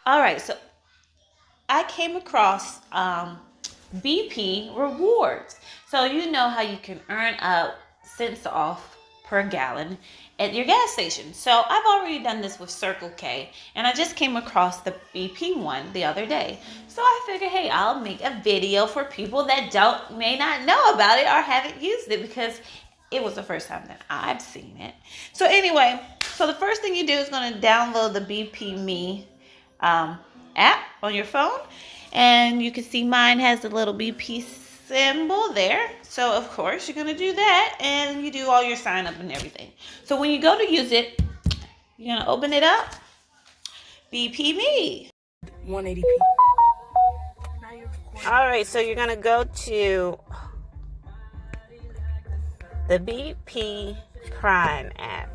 All right, so I came across BP rewards. So you know how you can earn up cents off per gallon at your gas station. So I've already done this with Circle K, and I just came across the BP one the other day. So I figured, hey, I'll make a video for people that may not know about it or haven't used it, because it was the first time that I've seen it. So anyway, so the first thing you do is going to download the BP Me app on your phone, and you can see mine has the little BP symbol there. So of course you're going to do that, and you do all your sign up and everything. So when you go to use it, you're going to open it up, BP Me 180p. All right, so you're going to go to the BP Prime app.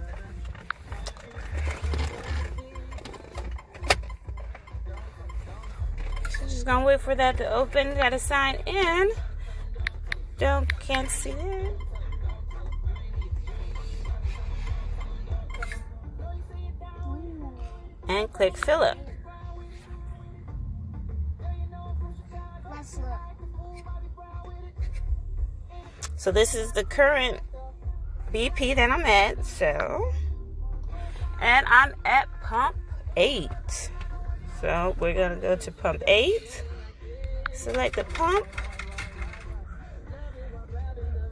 So just gonna wait for that to open. You gotta sign in. Can't see it. And click fill up. So this is the current BP that I'm at, and I'm at pump 8. So we're gonna go to pump 8, select the pump.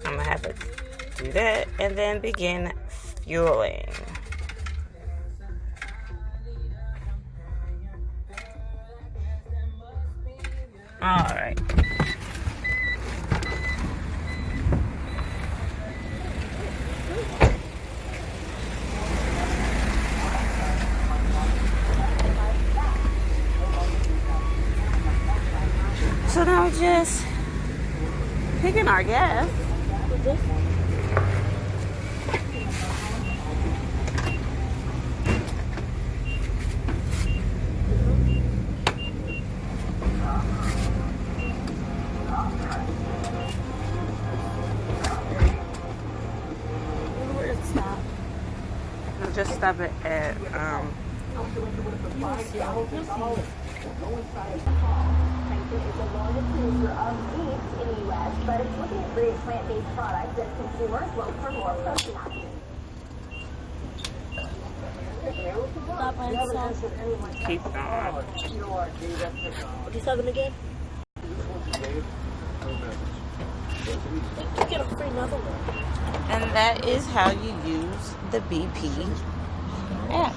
I'm gonna have to do that, and then begin fueling. All right. So now we're just picking our gas. Where to stop? We'll just stop it at Is the largest producer of meat in the U.S., but it's looking at great plant-based products as consumers look for more protein options. Stop by and keep going. Do 7 again? You get a free another one. And that is how you use the BP app.